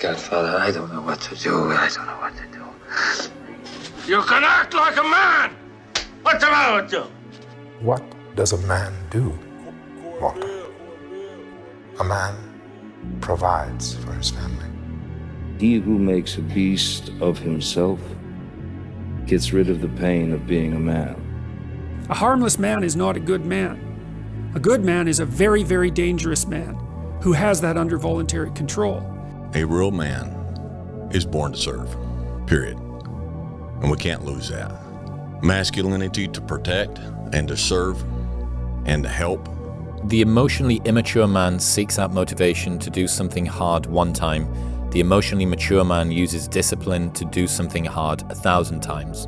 Godfather, I don't know what to do. I don't know what to do. You can act like a man! What's the matter with you? What does a man do, Walter? A man provides for his family. He who makes a beast of himself gets rid of the pain of being a man. A harmless man is not a good man. A good man is a very, very dangerous man who has that under voluntary control. A real man is born to serve, period. And we can't lose that. Masculinity to protect and to serve and to help. The emotionally immature man seeks out motivation to do something hard one time. The emotionally mature man uses discipline to do something hard 1,000 times.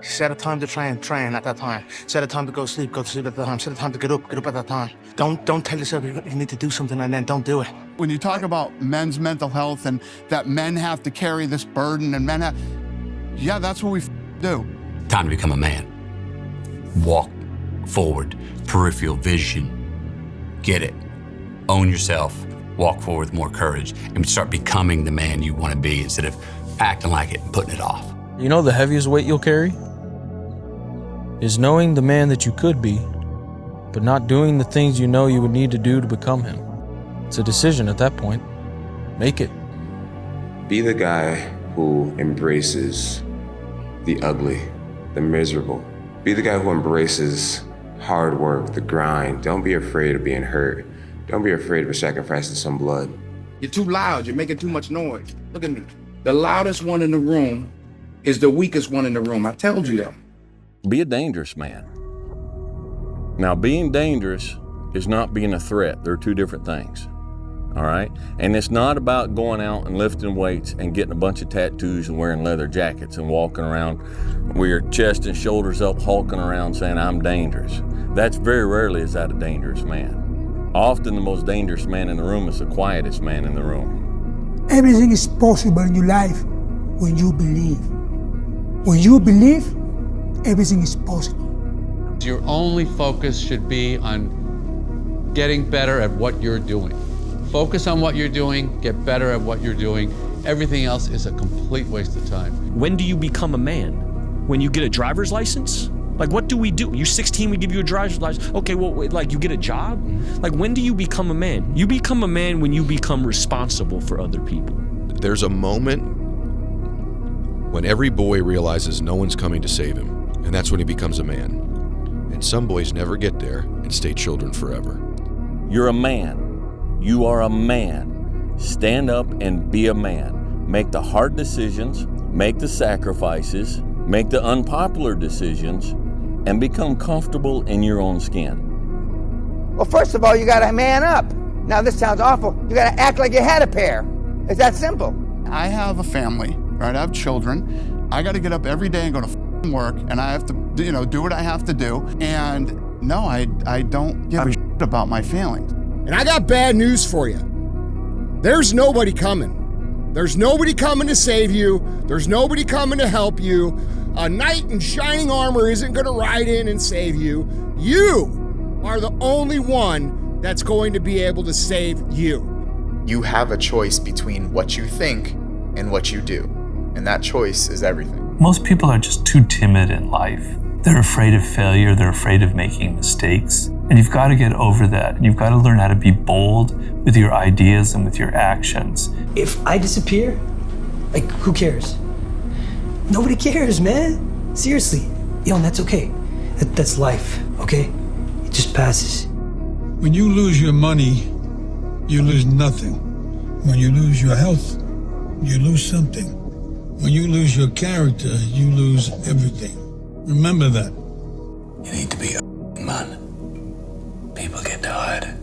Set a time to train at that time. Set a time to go to sleep at that time. Set a time to get up at that time. Don't tell yourself you need to do something and then don't do it. When you talk about men's mental health and that men have to carry this burden and yeah, that's what we do. Time to become a man. Walk forward, peripheral vision. Get it. Own yourself. Walk forward with more courage and start becoming the man you want to be instead of acting like it and putting it off. You know the heaviest weight you'll carry is knowing the man that you could be, but not doing the things you know you would need to do to become him. It's a decision at that point. Make it. Be the guy who embraces the ugly, the miserable. Be the guy who embraces hard work, the grind. Don't be afraid of being hurt. Don't be afraid of sacrificing some blood. You're too loud. You're making too much noise. Look at me. The loudest one in the room is the weakest one in the room. I told you that. Be a dangerous man. Now, being dangerous is not being a threat. They're two different things. All right? And it's not about going out and lifting weights and getting a bunch of tattoos and wearing leather jackets and walking around with your chest and shoulders up, hulking around saying, I'm dangerous. That's very rarely is that a dangerous man. Often the most dangerous man in the room is the quietest man in the room. Everything is possible in your life when you believe. When you believe, everything is possible. Your only focus should be on getting better at what you're doing. Focus on what you're doing, get better at what you're doing. Everything else is a complete waste of time. When do you become a man? When you get a driver's license? Like, what do we do? You're 16, we give you a driver's license. Okay, well, like, you get a job? Like, when do you become a man? You become a man when you become responsible for other people. There's a moment when every boy realizes no one's coming to save him, and that's when he becomes a man. And some boys never get there and stay children forever. You're a man. You are a man. Stand up and be a man. Make the hard decisions, make the sacrifices, make the unpopular decisions, and become comfortable in your own skin. Well, first of all, you gotta man up. Now, this sounds awful. You gotta act like you had a pair. It's that simple. I have a family, right? I have children. I gotta get up every day and go to work, and I have to, do what I have to do. And no, I don't give a shit about my feelings. And I got bad news for you. There's nobody coming. There's nobody coming to save you. There's nobody coming to help you. A knight in shining armor isn't going to ride in and save you. You are the only one that's going to be able to save you. You have a choice between what you think and what you do. And that choice is everything. Most people are just too timid in life. They're afraid of failure. They're afraid of making mistakes. And you've got to get over that. And you've got to learn how to be bold with your ideas and with your actions. If I disappear, like, who cares? Nobody cares, man. Seriously. Yo, and that's okay. That's life, okay? It just passes. When you lose your money, you lose nothing. When you lose your health, you lose something. When you lose your character, you lose everything. Remember that. You need to be a man. People get tired.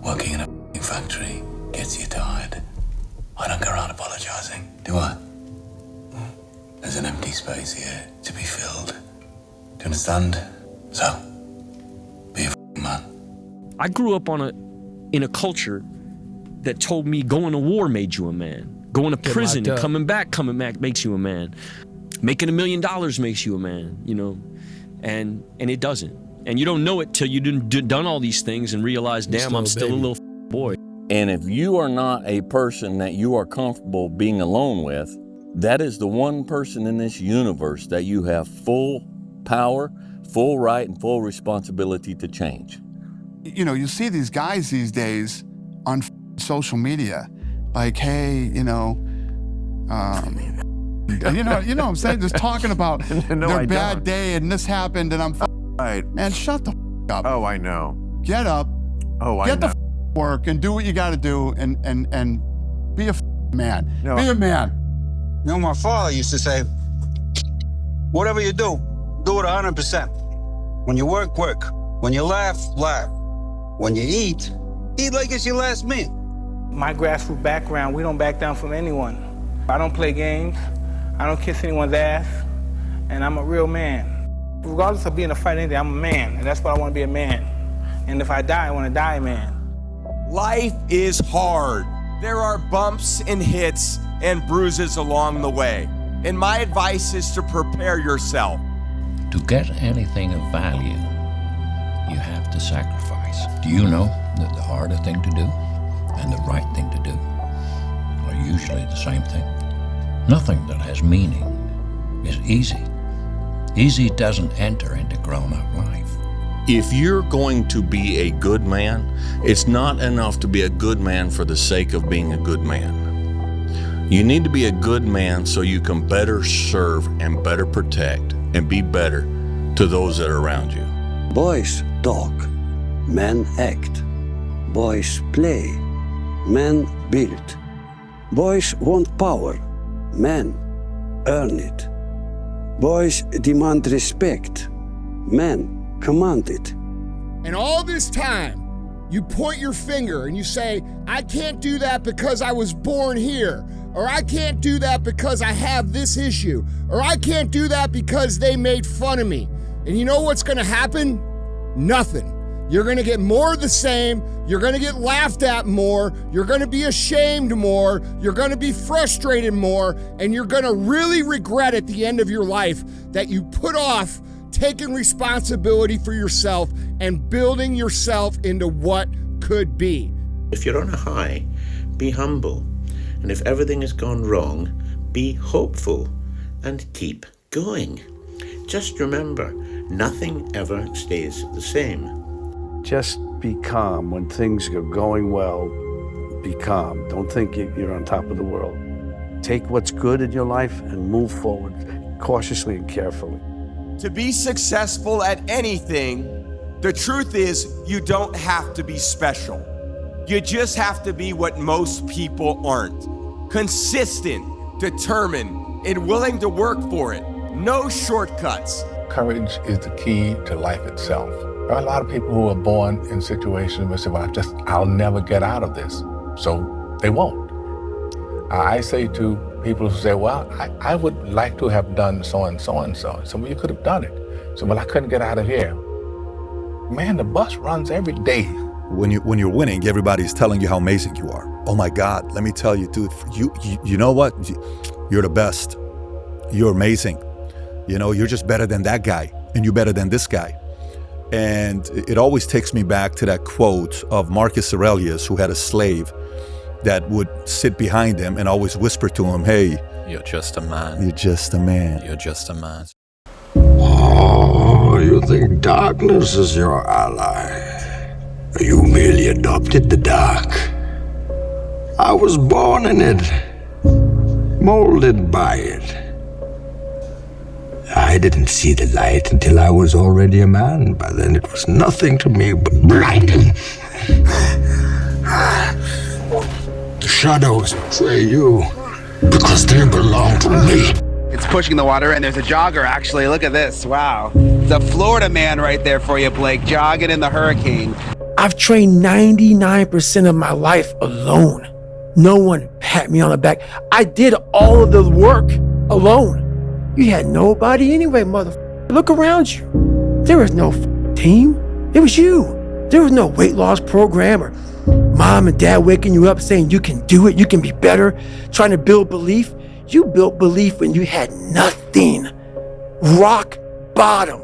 Working in a factory gets you tired. I don't go around apologizing, do I? There's an empty space here to be filled. Do you understand? So, be a man. I grew up in a culture that told me going to war made you a man. Going to prison and coming back makes you a man. Making $1 million makes you a man, and it doesn't. And you don't know it till you've done all these things and realize, damn, I'm still a little boy. And if you are not a person that you are comfortable being alone with, that is the one person in this universe that you have full power, full right, and full responsibility to change. You know, you see these guys these days on social media, like, hey, you know what I'm saying? Just talking about their bad day and this happened and I'm right. Man, shut the up. Oh, I know. Get up. Oh, I get know. the work and do what you got to do and be a man. No. Be a man. You know, my father used to say, whatever you do it 100%. When you work, work. When you laugh, laugh. When you eat like it's your last meal. My grassroots background, we don't back down from anyone. I don't play games. I don't kiss anyone's ass. And I'm a real man. Regardless of being a fighter, I'm a man. And that's what I want to be, a man. And if I die, I want to die a man. Life is hard. There are bumps and hits and bruises along the way. And my advice is to prepare yourself. To get anything of value, you have to sacrifice. Do you know that the harder thing to do and the right thing to do are usually the same thing? Nothing that has meaning is easy. Easy doesn't enter into grown-up life. If you're going to be a good man, it's not enough to be a good man for the sake of being a good man. You need to be a good man so you can better serve and better protect and be better to those that are around you. Boys talk, men act. Boys play, men build. Boys want power, men earn it. Boys demand respect, men command it. And all this time, you point your finger and you say, I can't do that because I was born here, or I can't do that because I have this issue, or I can't do that because they made fun of me. And you know what's gonna happen? Nothing. You're gonna get more of the same, you're gonna get laughed at more, you're gonna be ashamed more, you're gonna be frustrated more, and you're gonna really regret at the end of your life that you put off taking responsibility for yourself and building yourself into what could be. If you're on a high, be humble. And if everything has gone wrong, be hopeful and keep going. Just remember, nothing ever stays the same. Just be calm when things are going well. Be calm. Don't think you're on top of the world. Take what's good in your life and move forward cautiously and carefully. To be successful at anything, the truth is you don't have to be special. You just have to be what most people aren't. Consistent, determined, and willing to work for it. No shortcuts. Courage is the key to life itself. There are a lot of people who are born in situations where they say, well, I'll never get out of this. So they won't. I say to people who say, well, I would like to have done so and so and so. So, well, you could have done it. So, well, I couldn't get out of here. Man, the bus runs every day. When you're winning, everybody's telling you how amazing you are. Oh my God, let me tell you, dude, you know what? You're the best. You're amazing. You know, you're just better than that guy, and you're better than this guy. And it always takes me back to that quote of Marcus Aurelius, who had a slave that would sit behind him and always whisper to him, hey, you're just a man. You're just a man. You're just a man. Oh, you think darkness is your ally? You merely adopted the dark. I was born in it, molded by it. I didn't see the light until I was already a man. By then it was nothing to me but blinding. The shadows betray you because they belong to me. It's pushing the water, and there's a jogger, actually. Look at this. Wow. The Florida man right there for you, Blake, jogging in the hurricane. I've trained 99% of my life alone. No one pat me on the back. I did all of the work alone. You had nobody anyway, motherfucker. Look around you. There was no team. It was you. There was no weight loss program or mom and dad waking you up saying you can do it, you can be better, trying to build belief. You built belief when you had nothing. Rock bottom.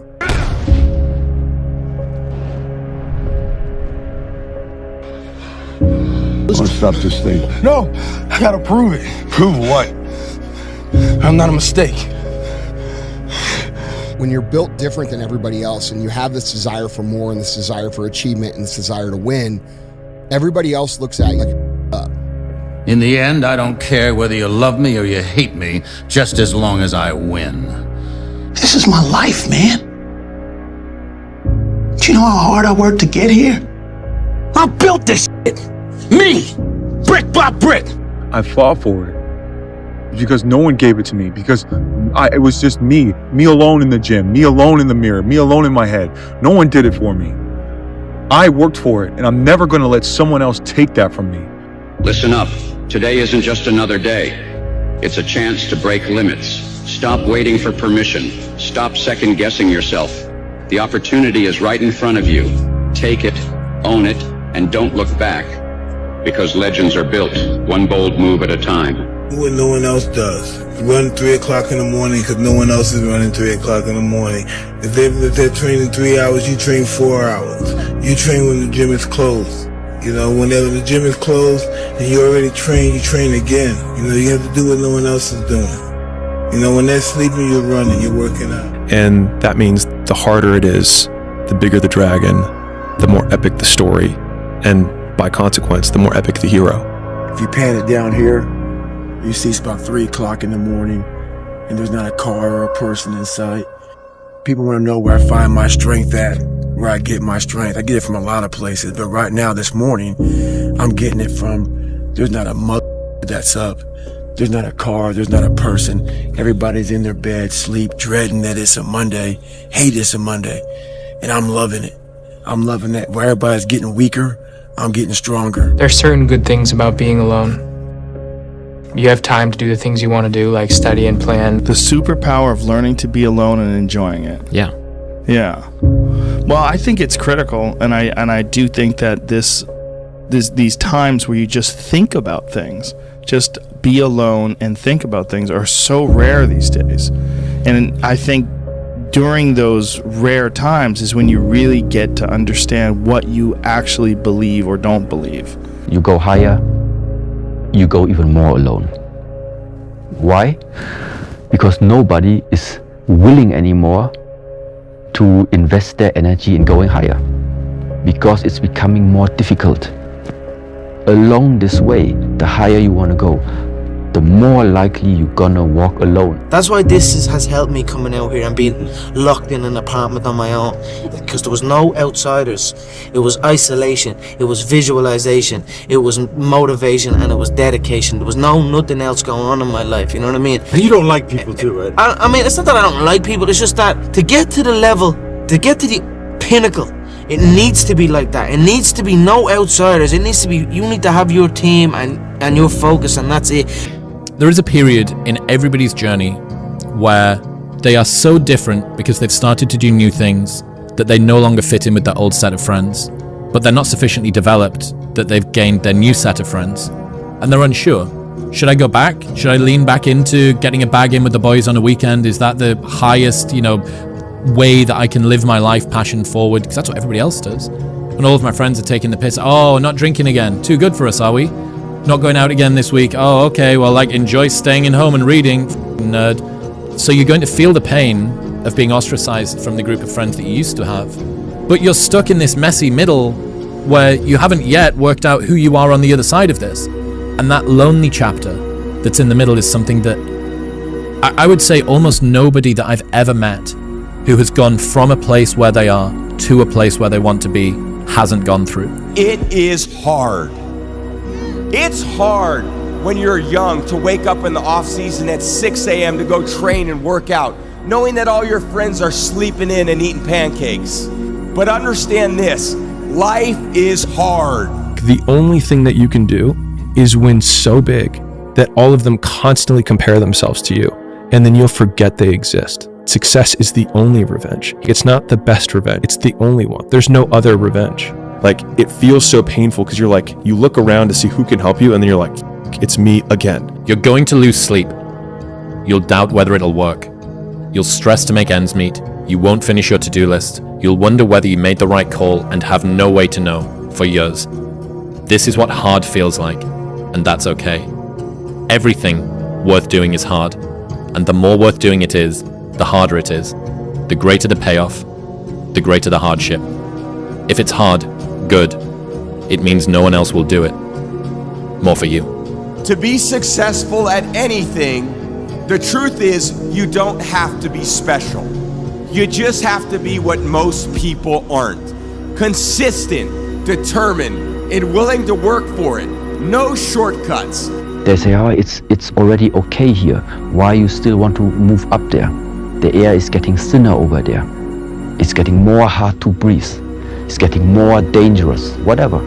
want to stop this thing? No, I gotta prove it. Prove what? I'm not a mistake. When you're built different than everybody else and you have this desire for more and this desire for achievement and this desire to win, everybody else looks at you like up. In the end, I don't care whether you love me or you hate me, just as long as I win. This is my life, man. Do you know how hard I worked to get here? I built this shit. Me! Brick by brick! I fought for it because no one gave it to me, because it was just me alone in the gym, me alone in the mirror, me alone in my head. No one did it for me. I worked for it, and I'm never going to let someone else take that from me. Listen up. Today isn't just another day. It's a chance to break limits. Stop waiting for permission. Stop second-guessing yourself. The opportunity is right in front of you. Take it, own it, and don't look back. Because legends are built, one bold move at a time. Do what no one else does. Run 3 o'clock in the morning because no one else is running 3 o'clock in the morning. If they're training 3 hours, you train 4 hours. You train when the gym is closed. You know, whenever the gym is closed and you already trained, you train again. You know, you have to do what no one else is doing. You know, when they're sleeping, you're running, you're working out. And that means the harder it is, the bigger the dragon, the more epic the story, and by consequence, the more epic the hero. If you pan it down here, you see it's about 3 o'clock in the morning and there's not a car or a person in sight. People want to know where I find my strength at, where I get my strength. I get it from a lot of places, but right now, this morning, I'm getting it from, there's not a mother that's up. There's not a car, there's not a person. Everybody's in their bed, sleep, dreading that it's a Monday, hate it's a Monday. And I'm loving it. I'm loving that. Where everybody's getting weaker, I'm getting stronger. There's certain good things about being alone. You have time to do the things you want to do, like study and plan. The superpower of learning to be alone and enjoying it. Yeah. Yeah. Well, I think it's critical, and I do think that these times where you just think about things, just be alone and think about things, are so rare these days. And I think during those rare times is when you really get to understand what you actually believe or don't believe. You go higher, you go even more alone. Why? Because nobody is willing anymore to invest their energy in going higher, because it's becoming more difficult. Along this way, the higher you want to go, the more likely you're gonna walk alone. That's why this has helped me coming out here and being locked in an apartment on my own, because there was no outsiders. It was isolation, it was visualization, it was motivation, and it was dedication. There was nothing else going on in my life, you know what I mean? And you don't like people too, right? I mean, it's not that I don't like people, it's just that to get to the level, to get to the pinnacle, it needs to be like that. It needs to be no outsiders. It needs to be, you need to have your team and your focus, and that's it. There is a period in everybody's journey where they are so different because they've started to do new things that they no longer fit in with their old set of friends, but they're not sufficiently developed that they've gained their new set of friends, and they're unsure. Should I go back? Should I lean back into getting a bag in with the boys on a weekend? Is that the highest, way that I can live my life passion forward? Because that's what everybody else does. And all of my friends are taking the piss. Oh, not drinking again. Too good for us, are we? Not going out again this week. Oh, okay, well, enjoy staying in home and reading, nerd. So you're going to feel the pain of being ostracized from the group of friends that you used to have. But you're stuck in this messy middle where you haven't yet worked out who you are on the other side of this. And that lonely chapter that's in the middle is something that I would say almost nobody that I've ever met who has gone from a place where they are to a place where they want to be hasn't gone through. It is hard. It's hard when you're young to wake up in the off season at 6 a.m. to go train and work out, knowing that all your friends are sleeping in and eating pancakes. But understand this, life is hard. The only thing that you can do is win so big that all of them constantly compare themselves to you, and then you'll forget they exist. Success is the only revenge. It's not the best revenge, it's the only one. There's no other revenge. It feels so painful because you're you look around to see who can help you, and then you're it's me again. You're going to lose sleep. You'll doubt whether it'll work. You'll stress to make ends meet. You won't finish your to-do list. You'll wonder whether you made the right call and have no way to know for years. This is what hard feels like, and that's okay. Everything worth doing is hard, and the more worth doing it is, the harder it is. The greater the payoff, the greater the hardship. If it's hard, good. It means no one else will do it. More for you. To be successful at anything, the truth is you don't have to be special. You just have to be what most people aren't. Consistent, determined, and willing to work for it. No shortcuts. They say, oh, it's already okay here. Why you still want to move up there? The air is getting thinner over there. It's getting more hard to breathe. It's getting more dangerous, whatever.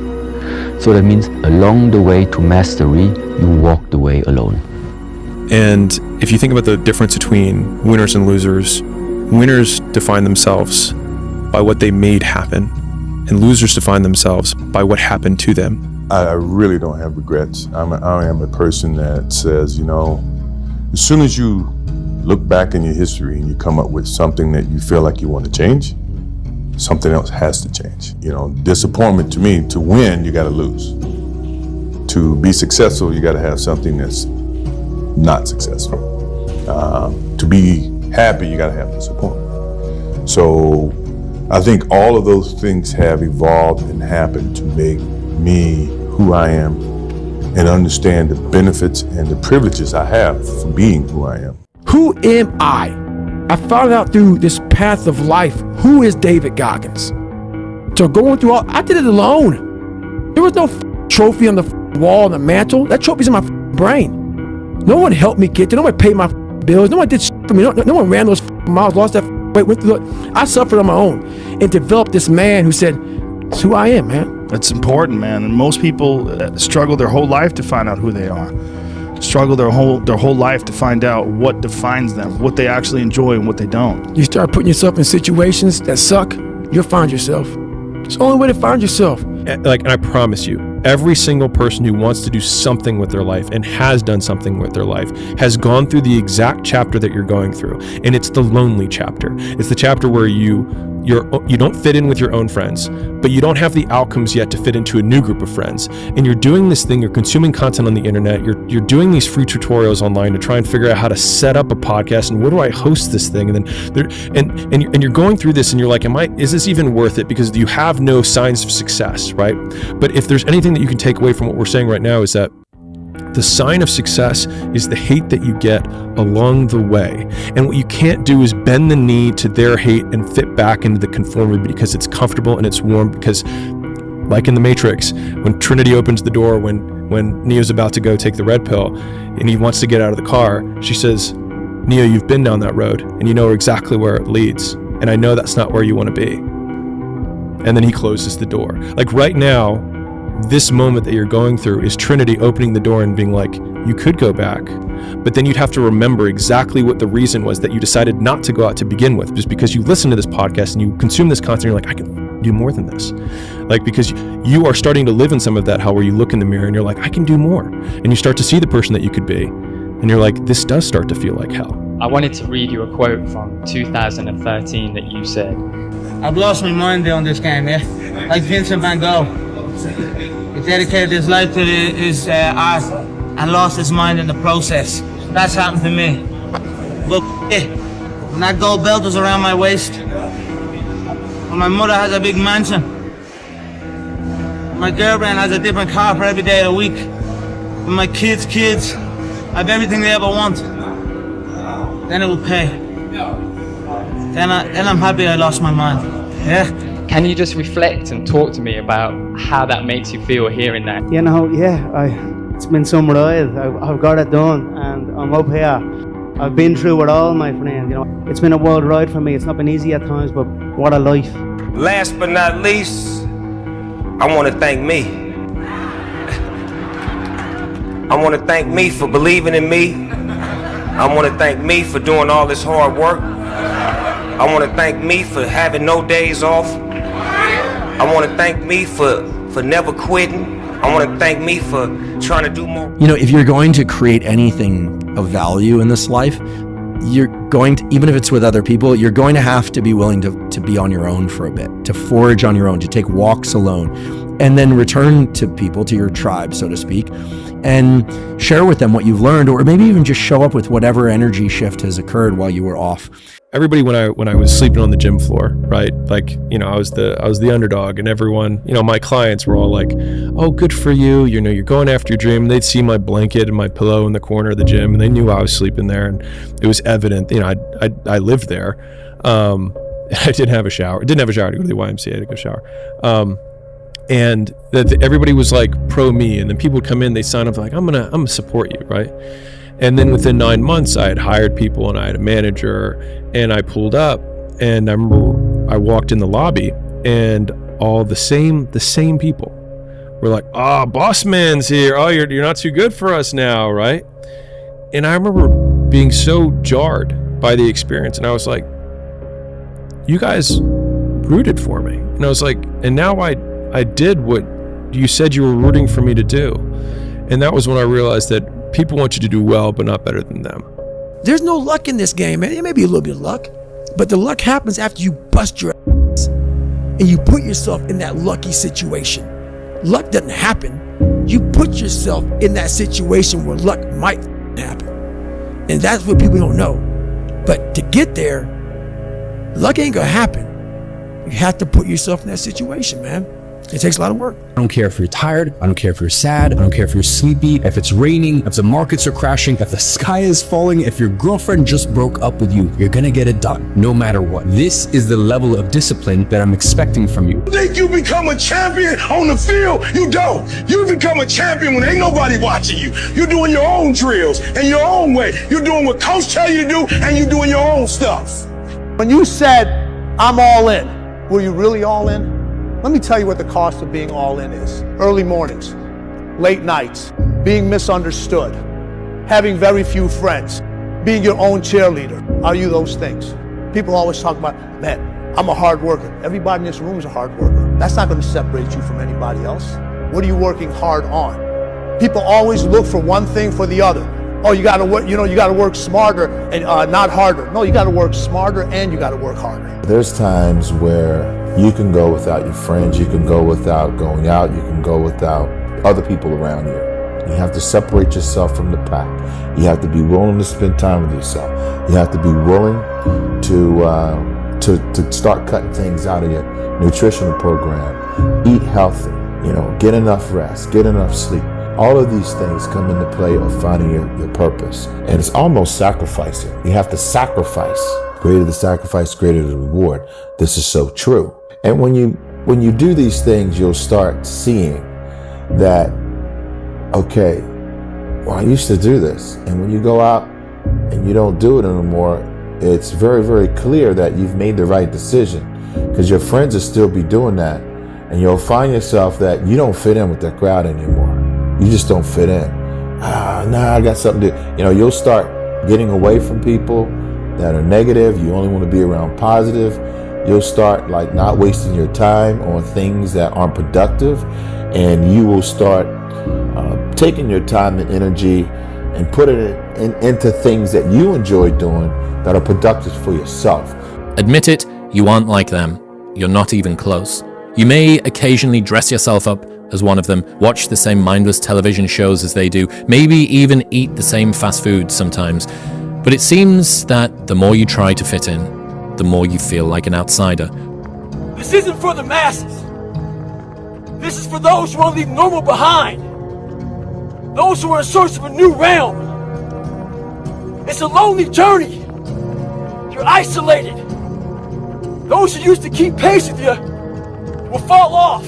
So that means along the way to mastery, you walk the way alone. And if you think about the difference between winners and losers, winners define themselves by what they made happen, and losers define themselves by what happened to them. I really don't have regrets. I am a person that says, as soon as you look back in your history and you come up with something that you feel like you want to change, something else has to change. Disappointment to me, to win, you got to lose. To be successful, you got to have something that's not successful. To be happy, you got to have disappointment. So I think all of those things have evolved and happened to make me who I am and understand the benefits and the privileges I have for being who I am. Who am I? I found out through this path of life, who is David Goggins? So going through I did it alone. There was no trophy on the wall on the mantle. That trophy's in my brain. No one helped me get there. No one paid my bills. No one did for me. No one ran those miles, lost that weight, went through it. I suffered on my own and developed this man who said, it's who I am, man. That's important, man. And most people struggle their whole life to find out who they are. Struggle their whole life to find out what defines them, what they actually enjoy and what they don't. You start putting yourself in situations that suck, you'll find yourself. It's the only way to find yourself. And I promise you, every single person who wants to do something with their life and has done something with their life has gone through the exact chapter that you're going through. And it's the lonely chapter. It's the chapter where you don't fit in with your own friends, but you don't have the outcomes yet to fit into a new group of friends. And you're doing this thing, you're consuming content on the internet, you're doing these free tutorials online to try and figure out how to set up a podcast and where do I host this thing? And then you're going through this and you're like, is this even worth it? Because you have no signs of success, right? But if there's anything that you can take away from what we're saying right now is that the sign of success is the hate that you get along the way. And what you can't do is bend the knee to their hate and fit back into the conformity because it's comfortable and it's warm. Because like in the Matrix, when Trinity opens the door, when Neo's about to go take the red pill and he wants to get out of the car, she says, Neo, you've been down that road and you know exactly where it leads. And I know that's not where you want to be. And then he closes the door. Like right now, this moment that you're going through is Trinity opening the door and being like, you could go back, but then you'd have to remember exactly what the reason was that you decided not to go out to begin with, just because you listen to this podcast and you consume this content, you're like, I can do more than this. Like, because you are starting to live in some of that hell where you look in the mirror and you're like, I can do more. And you start to see the person that you could be. And you're like, this does start to feel like hell. I wanted to read you a quote from 2013 that you said. I've lost my mind doing this game, yeah? Like Vincent van Gogh. He dedicated his life to his art and lost his mind in the process. That's happened to me. But when that gold belt was around my waist, when my mother has a big mansion, my girlfriend has a different car for every day of the week, when my kids have everything they ever want, then it will pay. Then I'm happy I lost my mind. Yeah. Can you just reflect and talk to me about how that makes you feel hearing that? It's been some ride. I've got it done and I'm up here. I've been through it all, my friend. It's been a wild ride for me. It's not been easy at times, but what a life. Last but not least, I want to thank me. I want to thank me for believing in me. I want to thank me for doing all this hard work. I want to thank me for having no days off. I want to thank me for never quitting. I want to thank me for trying to do more. If you're going to create anything of value in this life, you're going to, even if it's with other people, you're going to have to be willing to be on your own for a bit, to forage on your own, to take walks alone. and then return to people, to your tribe, so to speak, and share with them what you've learned, or maybe even just show up with whatever energy shift has occurred while you were off. Everybody, when I was sleeping on the gym floor, right? Like, I was the underdog, and everyone, my clients were all like, "Oh, good for you. You're going after your dream." And they'd see my blanket and my pillow in the corner of the gym, and they knew I was sleeping there, and it was evident. I lived there. I didn't have a shower. I didn't have a shower to go to the YMCA to go shower. And that everybody was like pro me, and then people would come in, they sign up like, I'm gonna support you, right? And then within 9 months, I had hired people and I had a manager, and I pulled up, and I remember I walked in the lobby, and all the same people were like, "Oh, boss man's here. Oh, you're not too good for us now, right?" And I remember being so jarred by the experience, and I was like, "You guys rooted for me," and I was like, "And now I did what you said you were rooting for me to do." And that was when I realized that people want you to do well, but not better than them. There's no luck in this game, man. It may be a little bit of luck, but the luck happens after you bust your ass and you put yourself in that lucky situation. Luck doesn't happen. You put yourself in that situation where luck might happen. And that's what people don't know. But to get there, luck ain't gonna happen. You have to put yourself in that situation, man. It takes a lot of work. I don't care if you're tired. I don't care if you're sad. I don't care if you're sleepy, if it's raining, if the markets are crashing, if the sky is falling, if your girlfriend just broke up with you, you're gonna get it done, no matter what. This is the level of discipline that I'm expecting from you. You think you become a champion on the field? You don't. You become a champion when ain't nobody watching you. You're doing your own drills in your own way. You're doing what coach tell you to do, and you're doing your own stuff. When you said, "I'm all in," were you really all in? Let me tell you what the cost of being all in is. Early mornings, late nights, being misunderstood, having very few friends, being your own cheerleader. Are you those things? People always talk about, "Man, I'm a hard worker." Everybody in this room is a hard worker. That's not going to separate you from anybody else. What are you working hard on? People always look for one thing for the other. Oh, you got to work, you got to work smarter and not harder. No, you got to work smarter and you got to work harder. There's times where you can go without your friends, you can go without going out, you can go without other people around you. You have to separate yourself from the pack. You have to be willing to spend time with yourself. You have to be willing to start cutting things out of your nutritional program. Eat healthy, get enough rest, get enough sleep. All of these things come into play of finding your purpose. And it's almost sacrificing. You have to sacrifice. Greater the sacrifice, greater the reward. This is so true. And when you do these things, you'll start seeing that, okay, well, I used to do this. And when you go out and you don't do it anymore, it's very, very clear that you've made the right decision, because your friends will still be doing that. And you'll find yourself that you don't fit in with that crowd anymore. You just don't fit in. I got something to, you'll start getting away from people that are negative. You only want to be around positive. You'll start not wasting your time on things that aren't productive, and you will start taking your time and energy and putting it into things that you enjoy doing that are productive for yourself. Admit it, you aren't like them. You're not even close. You may occasionally dress yourself up as one of them, watch the same mindless television shows as they do, maybe even eat the same fast food sometimes. But it seems that the more you try to fit in, the more you feel like an outsider. This isn't for the masses. This is for those who want to leave normal behind. Those who are in search of a new realm. It's a lonely journey. You're isolated. Those who used to keep pace with you will fall off.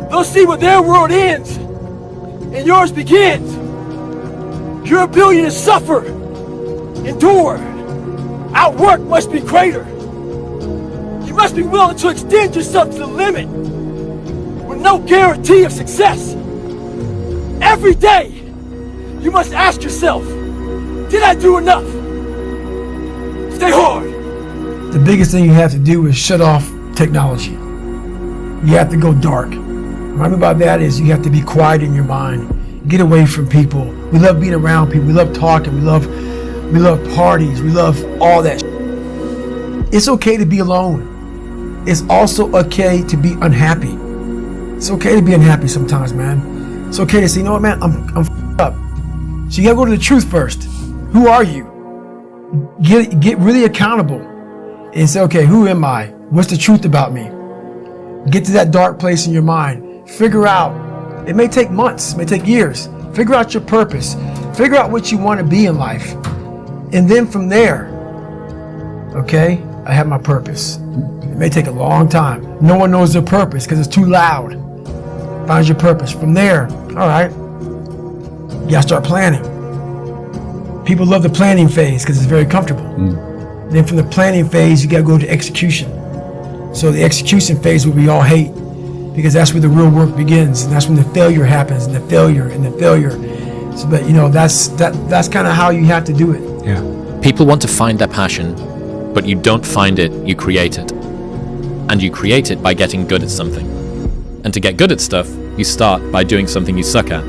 They'll see where their world ends and yours begins. Your ability to suffer, endure, outwork must be greater. You must be willing to extend yourself to the limit with no guarantee of success. Every day, you must ask yourself, did I do enough? Stay hard. The biggest thing you have to do is shut off technology. You have to go dark. What I mean by that is you have to be quiet in your mind. Get away from people. We love being around people. We love talking. We love parties. We love all that. It's okay to be alone. It's also okay to be unhappy. It's okay to be unhappy sometimes, man. It's okay to say, you know what, man, I'm f***ed up. So you gotta go to the truth first. Who are you? Get really accountable and say, okay, who am I? What's the truth about me? Get to that dark place in your mind. Figure out, it may take months, it may take years. Figure out your purpose. Figure out what you want to be in life. And then from there, okay, I have my purpose. It may take a long time. No one knows their purpose because it's too loud. Find your purpose. From there, all right, you gotta start planning. People love the planning phase because it's very comfortable. Then from the planning phase, you gotta go to execution. So the execution phase, what we all hate, because that's where the real work begins, and that's when the failure happens, and the failure. So, but you know, that's kind of how you have to do it. Yeah. People want to find their passion, but you don't find it, you create it. And you create it by getting good at something. And to get good at stuff, you start by doing something you suck at.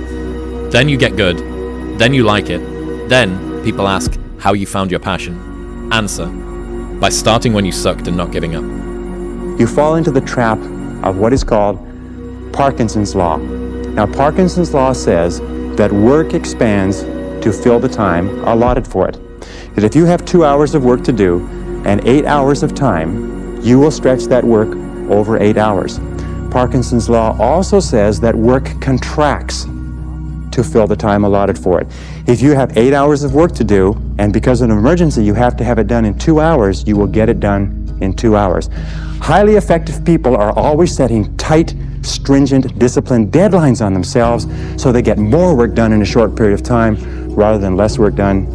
Then you get good, then you like it, then people ask how you found your passion. Answer, by starting when you sucked and not giving up. You fall into the trap of what is called Parkinson's Law. Now, Parkinson's Law says that work expands to fill the time allotted for it. That if you have 2 hours of work to do and 8 hours of time, you will stretch that work over 8 hours. Parkinson's Law also says that work contracts to fill the time allotted for it. If you have 8 hours of work to do, and because of an emergency you have to have it done in 2 hours, you will get it done in 2 hours. Highly effective people are always setting tight, stringent, disciplined deadlines on themselves so they get more work done in a short period of time rather than less work done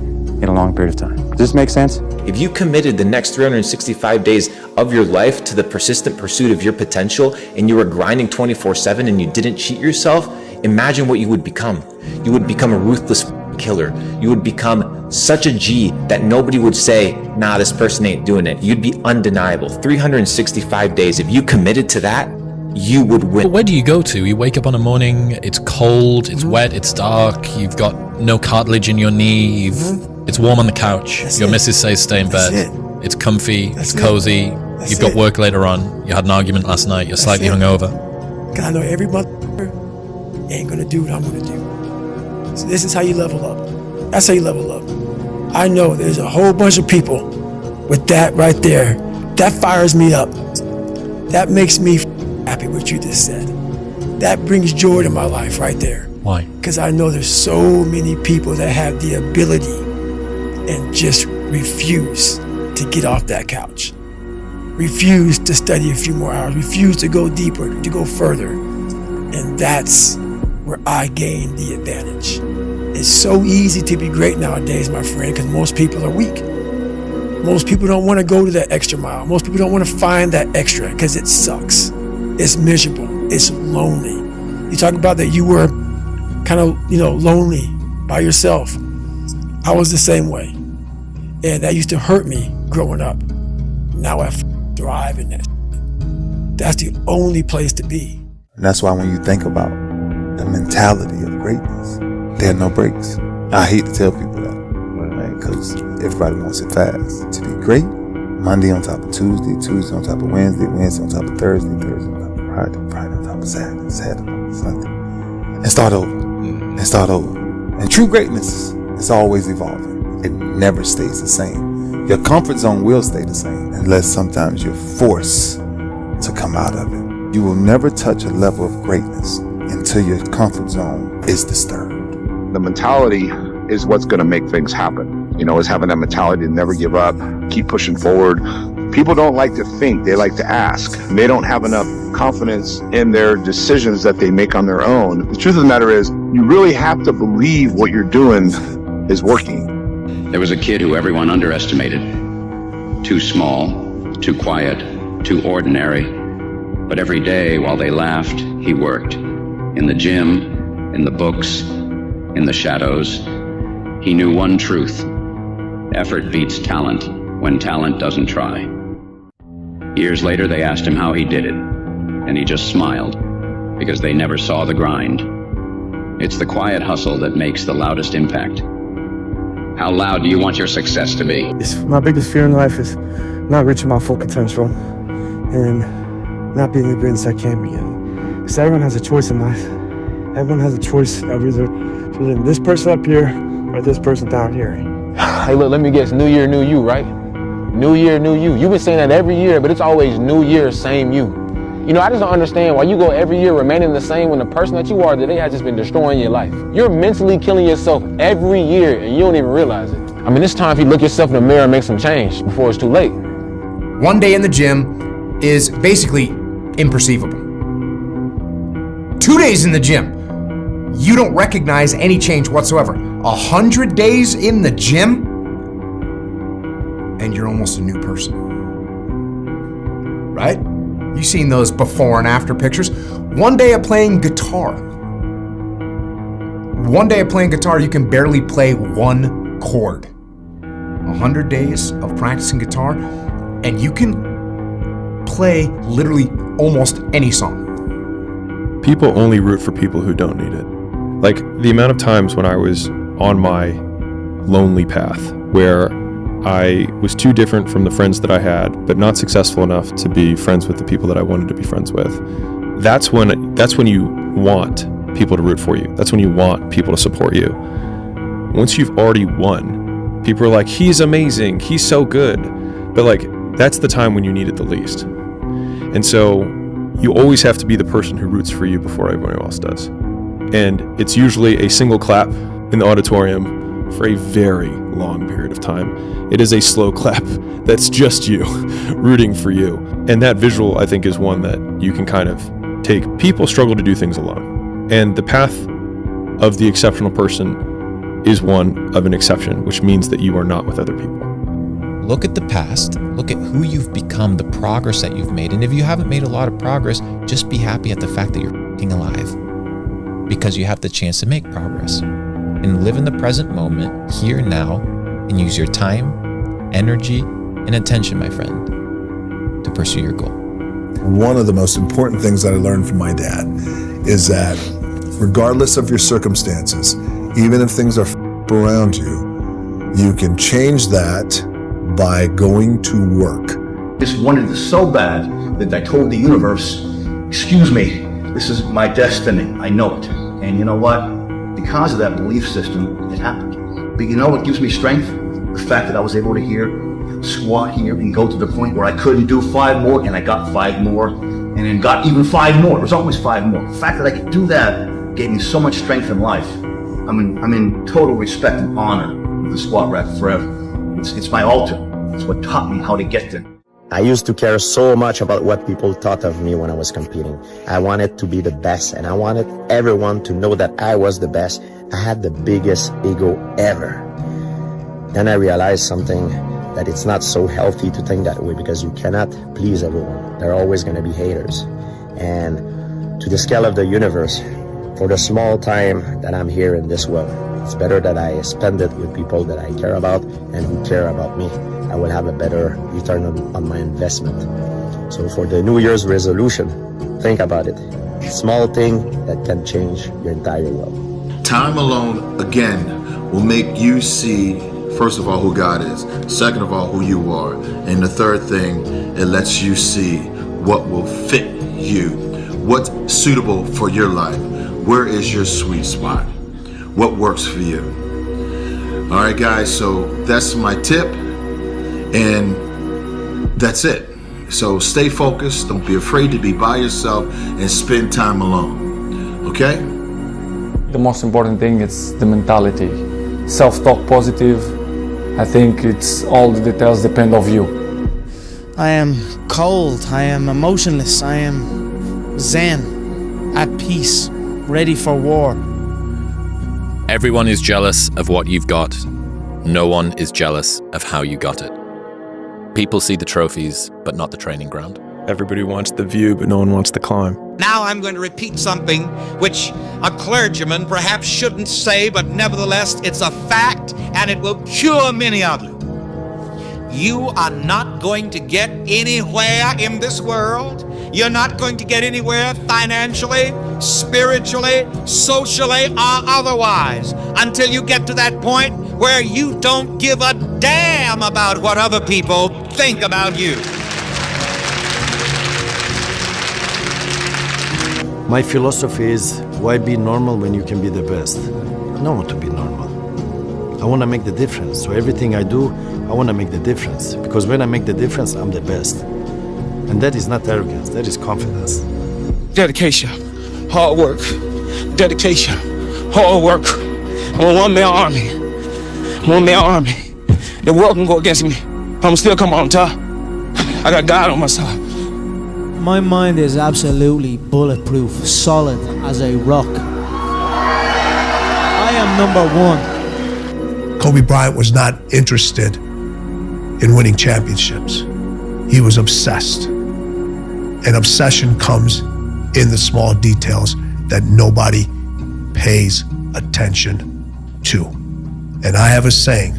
in a long period of time. Does this make sense? If you committed the next 365 days of your life to the persistent pursuit of your potential and you were grinding 24/7 and you didn't cheat yourself, imagine what you would become. You would become a ruthless killer. You would become such a G that nobody would say, nah, this person ain't doing it. You'd be undeniable. 365 days, if you committed to that, you would win. But where do you go to? You wake up on a morning, it's cold, it's wet, it's dark, you've got no cartilage in your knee, it's warm on the couch, your missus says stay in bed, it's comfy, it's cozy, you've got work later on, you had an argument last night, you're slightly hungover. Cause I know every motherfucker ain't gonna do what I'm gonna do. So this is how you level up. That's how you level up. I know there's a whole bunch of people with that right there. That fires me up. That makes me happy what you just said. That brings joy to my life right there. Why? Because I know there's so many people that have the ability and just refuse to get off that couch. Refuse to study a few more hours. Refuse to go deeper, to go further. And that's where I gain the advantage. It's so easy to be great nowadays, my friend, because most people are weak. Most people don't want to go to that extra mile. Most people don't want to find that extra because it sucks. It's miserable. It's lonely. You talk about that you were kind of, lonely by yourself. I was the same way. And that used to hurt me growing up. Now I thrive in that. That's the only place to be. And that's why when you think about the mentality of greatness, there are no breaks. I hate to tell people that, right? Because everybody wants it fast. To be great, Monday on top of Tuesday, Tuesday on top of Wednesday, Wednesday on top of Thursday, Thursday on top of Friday, Friday on top of Saturday, Saturday on top of Sunday. And start over. And start over. And true greatness is always evolving. It never stays the same. Your comfort zone will stay the same unless sometimes you're forced to come out of it. You will never touch a level of greatness until your comfort zone is disturbed. The mentality is what's going to make things happen. Is having that mentality to never give up, keep pushing forward. People don't like to think, they like to ask. They don't have enough confidence in their decisions that they make on their own. The truth of the matter is, you really have to believe what you're doing is working. There was a kid who everyone underestimated. Too small, too quiet, too ordinary. But every day while they laughed, he worked. In the gym, in the books, in the shadows. He knew one truth. Effort beats talent when talent doesn't try. Years later, they asked him how he did it, and he just smiled, because they never saw the grind. It's the quiet hustle that makes the loudest impact. How loud do you want your success to be? My biggest fear in life is not reaching my full potential and not being the greatest I can be. Because everyone has a choice in life. Everyone has a choice of either choosing this person up here or this person down here. Hey, look, let me guess. New year, new you, right? New year, new you. You've been saying that every year, but it's always new year, same you. You know, I just don't understand why you go every year remaining the same when the person that you are today has just been destroying your life. You're mentally killing yourself every year and you don't even realize it. I mean, it's time for you to look yourself in the mirror and make some change before it's too late. One day in the gym is basically imperceivable. 2 days in the gym, you don't recognize any change whatsoever. 100 days in the gym, and you're almost a new person. Right? You've seen those before and after pictures. One day of playing guitar. One day of playing guitar, you can barely play one chord. 100 days of practicing guitar, and you can play literally almost any song. People only root for people who don't need it. Like the amount of times when I was on my lonely path where I was too different from the friends that I had, but not successful enough to be friends with the people that I wanted to be friends with. That's when you want people to root for you. That's when you want people to support you. Once you've already won, people are like, he's amazing, he's so good. But like, that's the time when you need it the least. And so you always have to be the person who roots for you before everyone else does. And it's usually a single clap in the auditorium for a very long period of time. It is a slow clap that's just you rooting for you. And that visual, I think, is one that you can kind of take. People struggle to do things alone. And the path of the exceptional person is one of an exception, which means that you are not with other people. Look at the past, look at who you've become, the progress that you've made. And if you haven't made a lot of progress, just be happy at the fact that you're f***ing alive, because you have the chance to make progress. And live in the present moment, here and now, and use your time, energy, and attention, my friend, to pursue your goal. One of the most important things that I learned from my dad is that regardless of your circumstances, even if things are around you, you can change that by going to work. Just wanted this so bad that I told the universe, excuse me, this is my destiny, I know it. And you know what? Because of that belief system, it happened. But you know what gives me strength? The fact that I was able to squat here and go to the point where I couldn't do 5 more, and I got 5 more, and then got even 5 more. It was always 5 more. The fact that I could do that gave me so much strength in life. I'm in total respect and honor with the squat rack forever. It's my altar. It's what taught me how to get there. I used to care so much about what people thought of me when I was competing. I wanted to be the best, and I wanted everyone to know that I was the best. I had the biggest ego ever. Then I realized something, that it's not so healthy to think that way, because you cannot please everyone. There are always going to be haters. And to the scale of the universe, for the small time that I'm here in this world, it's better that I spend it with people that I care about and who care about me. I will have a better return on my investment. So for the New Year's resolution, think about it. Small thing that can change your entire world. Time alone, again, will make you see, first of all, who God is. Second of all, who you are. And the third thing, it lets you see what will fit you. What's suitable for your life. Where is your sweet spot? What works for you? All right, guys, so that's my tip. And that's it. So stay focused. Don't be afraid to be by yourself and spend time alone. Okay? The most important thing is the mentality. Self-talk positive. I think it's all the details depend on you. I am cold. I am emotionless. I am zen, at peace, ready for war. Everyone is jealous of what you've got. No one is jealous of how you got it. People see the trophies, but not the training ground. Everybody wants the view, but no one wants the climb. Now I'm going to repeat something which a clergyman perhaps shouldn't say, but nevertheless it's a fact, and it will cure many of you. You are not going to get anywhere in this world. You're not going to get anywhere financially, spiritually, socially, or otherwise until you get to that point where you don't give a damn about what other people think about you. My philosophy is, why be normal when you can be the best? I don't want to be normal. I want to make the difference. So everything I do, I want to make the difference. Because when I make the difference, I'm the best. And that is not arrogance, that is confidence. Dedication, hard work, dedication, hard work. I'm a one-man army. The world can go against me, but I'm still come on top. I got God on my side. My mind is absolutely bulletproof, solid as a rock. I am number one. Kobe Bryant was not interested in winning championships. He was obsessed. And obsession comes in the small details that nobody pays attention to. And I have a saying,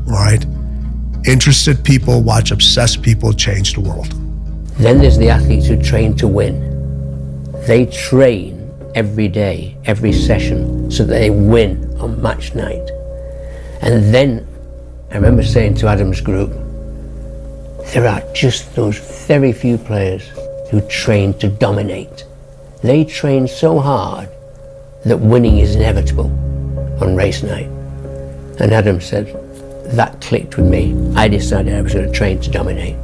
all right? Interested people watch obsessed people change the world. Then there's the athletes who train to win. They train every day, every session, so that they win on match night. And then, I remember saying to Adam's group, there are just those very few players who train to dominate. They train so hard that winning is inevitable on race night. And Adam said, that clicked with me. I decided I was going to train to dominate.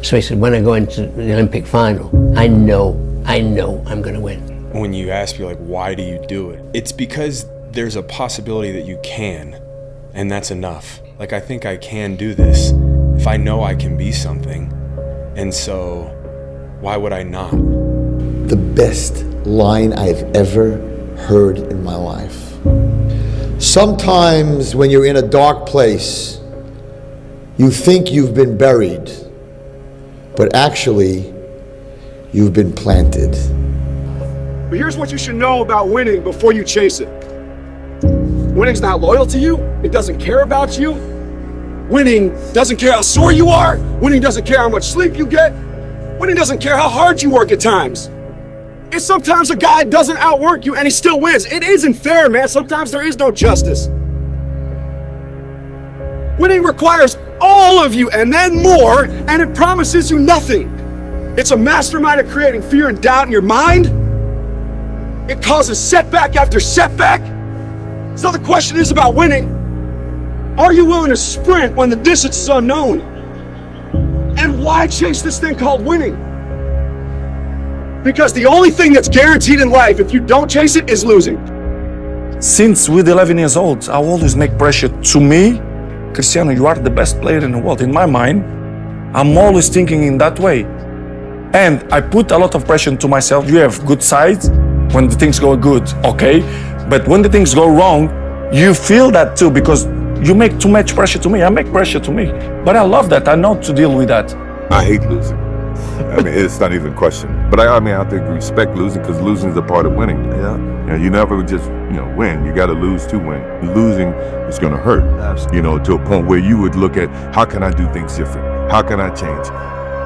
So he said, when I go into the Olympic final, I know I'm going to win. When you ask me, like, why do you do it? It's because there's a possibility that you can, and that's enough. Like, I think I can do this if I know I can be something. And so, why would I not? The best line I've ever heard in my life. Sometimes when you're in a dark place, you think you've been buried, but actually, you've been planted. But here's what you should know about winning before you chase it. Winning's not loyal to you. It doesn't care about you. Winning doesn't care how sore you are. Winning doesn't care how much sleep you get. Winning doesn't care how hard you work at times. And sometimes a guy doesn't outwork you and he still wins. It isn't fair, man. Sometimes there is no justice. Winning requires all of you and then more, and it promises you nothing. It's a mastermind of creating fear and doubt in your mind. It causes setback after setback. So the question is about winning. Are you willing to sprint when the distance is unknown? And why chase this thing called winning? Because the only thing that's guaranteed in life, if you don't chase it, is losing. Since with 11 years old, I always make pressure to me. Cristiano, you are the best player in the world. In my mind, I'm always thinking in that way. And I put a lot of pressure to myself. You have good sides when the things go good, okay? But when the things go wrong, you feel that too, because you make too much pressure to me. I make pressure to me. But I love that. I know to deal with that. I hate losing. I mean, it's not even a question. But I have to respect losing, because losing is a part of winning. Yeah. You never just, win. You got to lose to win. Losing is going to hurt. Absolutely. To a point where you would look at, how can I do things different? How can I change?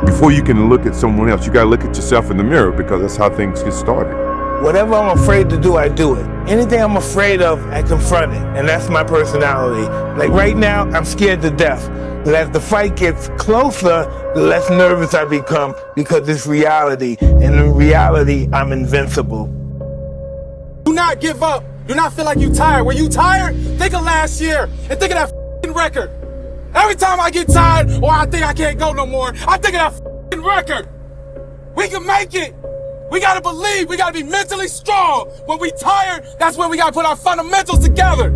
Before you can look at someone else, you got to look at yourself in the mirror, because that's how things get started. Whatever I'm afraid to do, I do it. Anything I'm afraid of, I confront it. And that's my personality. Like right now, I'm scared to death. But as the fight gets closer, the less nervous I become, because it's reality. And in reality, I'm invincible. Do not give up. Do not feel like you're tired. When you tired, think of last year and think of that f***ing record. Every time I get tired or I think I can't go no more, I think of that f***ing record. We can make it. We gotta believe. We gotta be mentally strong. When we tired, that's when we gotta put our fundamentals together.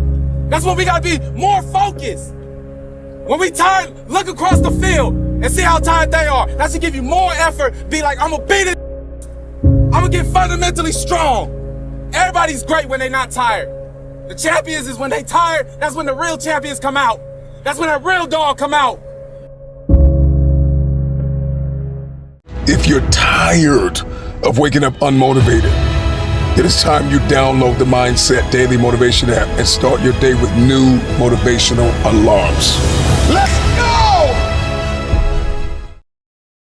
That's when we gotta be more focused. When we tired, look across the field and see how tired they are. That should give you more effort. Be like, I'm gonna beat it. I'm gonna get fundamentally strong. Everybody's great when they're not tired. The champions is when they tired, that's when the real champions come out. That's when that real dog come out. If you're tired of waking up unmotivated, it is time you download the Mindset Daily Motivation app and start your day with new motivational alarms.